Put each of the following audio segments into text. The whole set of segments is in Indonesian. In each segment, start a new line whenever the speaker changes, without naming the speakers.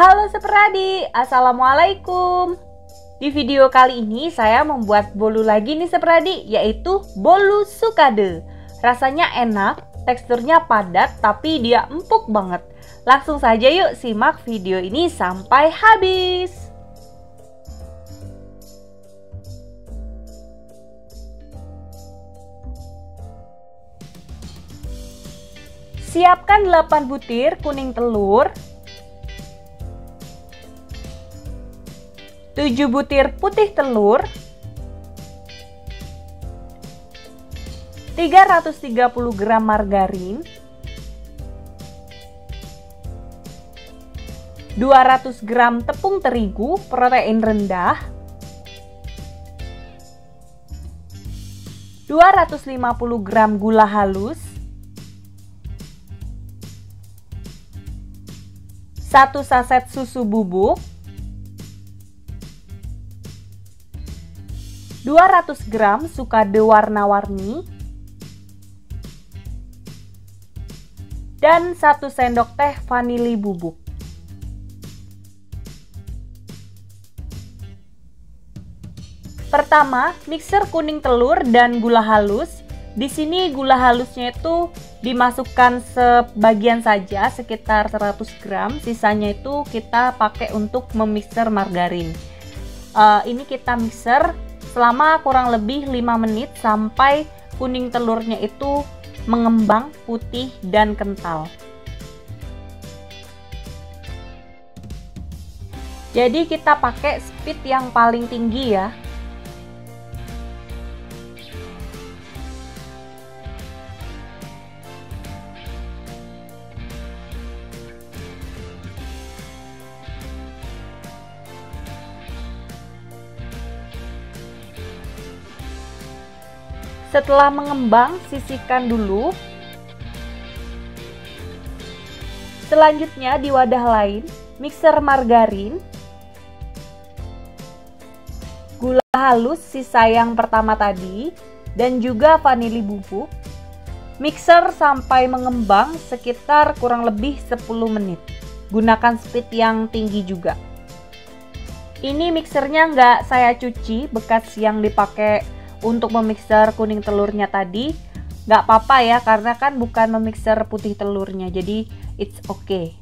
Halo Seperadi, Assalamualaikum. Di video kali ini saya membuat bolu lagi nih Seperadi, yaitu bolu sukade. Rasanya enak, teksturnya padat tapi dia empuk banget. Langsung saja yuk simak video ini sampai habis. Siapkan 8 butir kuning telur, 7 butir putih telur, 330 gram margarin, 200 gram tepung terigu protein rendah, 250 gram gula halus, 1 saset susu bubuk, 200 gram sukade warna-warni, dan 1 sendok teh vanili bubuk. Pertama, mixer kuning telur dan gula halus. Di sini gula halusnya itu dimasukkan sebagian saja, sekitar 100 gram. Sisanya itu kita pakai untuk memixer margarin. Ini kita mixer selama kurang lebih 5 menit sampai kuning telurnya itu mengembang putih dan kental. Jadi kita pakai speed yang paling tinggi ya. Setelah mengembang, sisihkan dulu. Selanjutnya di wadah lain, mixer margarin, gula halus sisa yang pertama tadi, dan juga vanili bubuk. Mixer sampai mengembang sekitar kurang lebih 10 menit. Gunakan speed yang tinggi juga. Ini mixernya nggak saya cuci, bekas yang dipakai untuk memixer kuning telurnya tadi. Nggak apa-apa ya, karena kan bukan memixer putih telurnya, jadi it's okay.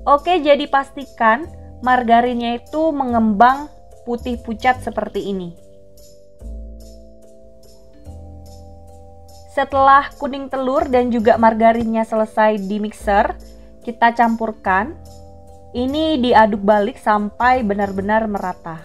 Oke, jadi pastikan margarinnya itu mengembang putih pucat seperti ini. Setelah kuning telur dan juga margarinnya selesai di mixer, kita campurkan. Ini diaduk balik sampai benar-benar merata.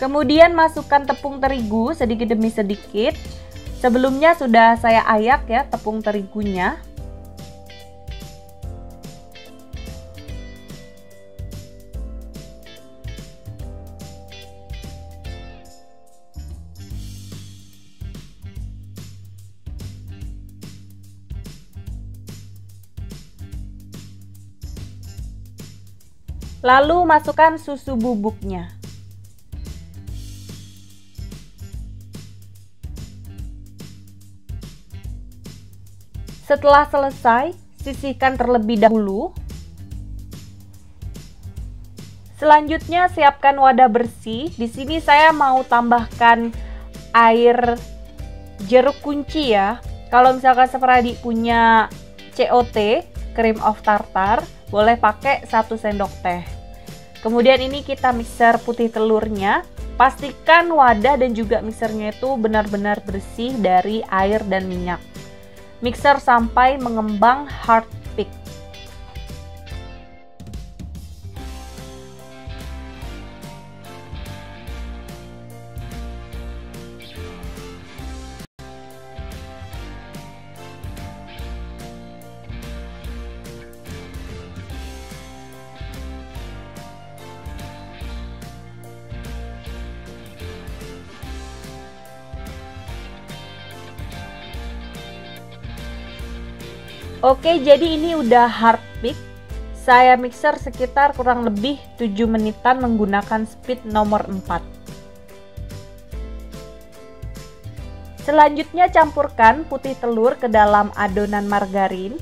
Kemudian masukkan tepung terigu sedikit demi sedikit. Sebelumnya sudah saya ayak ya tepung terigunya. Lalu masukkan susu bubuknya. Setelah selesai, sisihkan terlebih dahulu. Selanjutnya siapkan wadah bersih. Di sini saya mau tambahkan air jeruk kunci ya. Kalau misalkan Seperadi punya COT, cream of tartar, boleh pakai 1 sendok teh. Kemudian ini kita mixer putih telurnya. Pastikan wadah dan juga mixernya itu benar-benar bersih dari air dan minyak. Mixer sampai mengembang hard peak. Oke, jadi ini udah hard pick. Saya mixer sekitar kurang lebih 7 menitan menggunakan speed nomor 4. Selanjutnya campurkan putih telur ke dalam adonan margarin.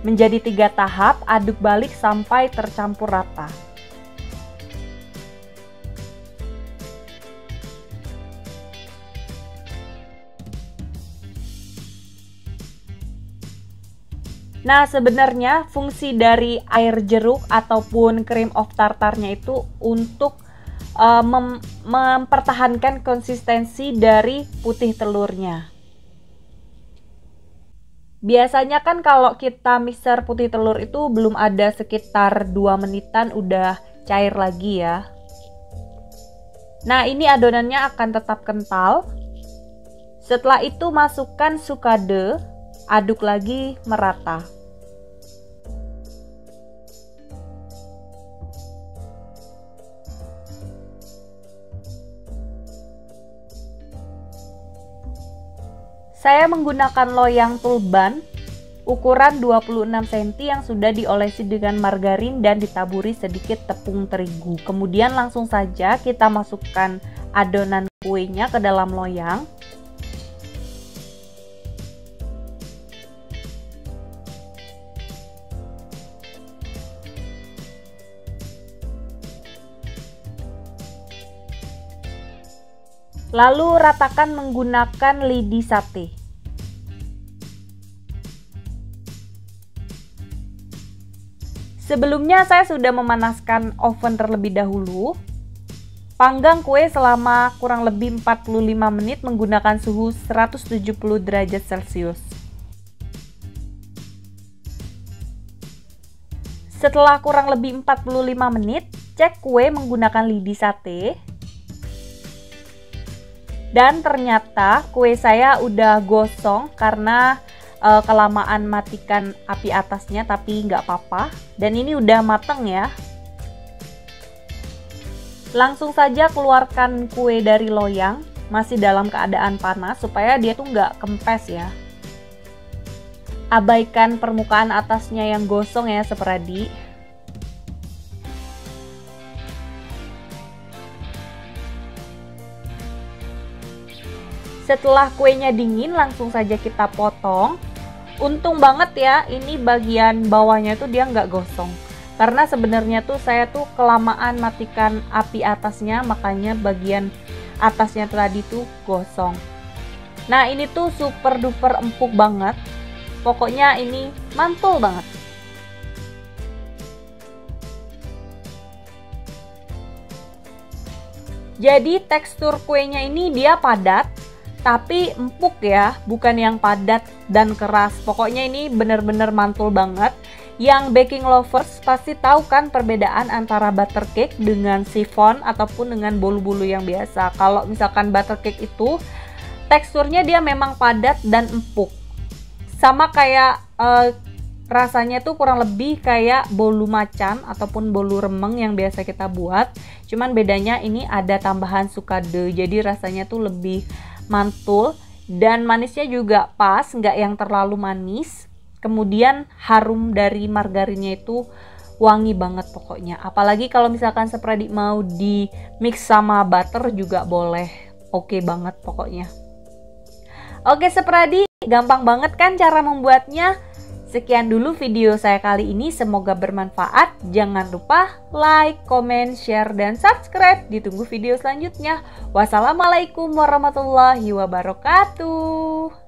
Menjadi 3 tahap, aduk balik sampai tercampur rata. Nah, sebenarnya fungsi dari air jeruk ataupun cream of tartarnya itu untuk mempertahankan konsistensi dari putih telurnya. Biasanya kan kalau kita mixer putih telur itu belum ada sekitar 2 menitan udah cair lagi ya. Nah, ini adonannya akan tetap kental. Setelah itu masukkan sukade, aduk lagi merata. Saya menggunakan loyang tulban ukuran 26 cm yang sudah diolesi dengan margarin dan ditaburi sedikit tepung terigu. Kemudian langsung saja kita masukkan adonan kuenya ke dalam loyang. Lalu ratakan menggunakan lidi sate. Sebelumnya saya sudah memanaskan oven terlebih dahulu. Panggang kue selama kurang lebih 45 menit menggunakan suhu 170 derajat Celcius. Setelah kurang lebih 45 menit, cek kue menggunakan lidi sate. Dan ternyata kue saya udah gosong karena kelamaan matikan api atasnya, tapi nggak apa-apa. Dan ini udah mateng ya. Langsung saja keluarkan kue dari loyang, masih dalam keadaan panas supaya dia tuh nggak kempes ya. Abaikan permukaan atasnya yang gosong ya, seperadi. Setelah kuenya dingin, langsung saja kita potong. Untung banget ya, ini bagian bawahnya tuh dia nggak gosong. Karena sebenarnya tuh saya tuh kelamaan matikan api atasnya, makanya bagian atasnya tadi tuh gosong. Nah, ini tuh super duper empuk banget. Pokoknya ini mantul banget. Jadi tekstur kuenya ini dia padat, tapi empuk ya, bukan yang padat dan keras. Pokoknya ini bener-bener mantul banget. Yang baking lovers pasti tahu kan perbedaan antara butter cake dengan chiffon ataupun dengan bolu-bolu yang biasa. Kalau misalkan butter cake itu teksturnya dia memang padat dan empuk. Sama kayak rasanya tuh kurang lebih kayak bolu macan ataupun bolu remeng yang biasa kita buat. Cuman bedanya ini ada tambahan sukade, jadi rasanya tuh lebih mantul dan manisnya juga pas, nggak yang terlalu manis. Kemudian harum dari margarinnya itu wangi banget pokoknya. Apalagi kalau misalkan sepradi mau di mix sama butter juga boleh. Oke banget pokoknya. Oke sepradi, gampang banget kan cara membuatnya? Sekian dulu video saya kali ini, semoga bermanfaat. Jangan lupa like, comment, share, dan subscribe. Ditunggu video selanjutnya. Wassalamualaikum warahmatullahi wabarakatuh.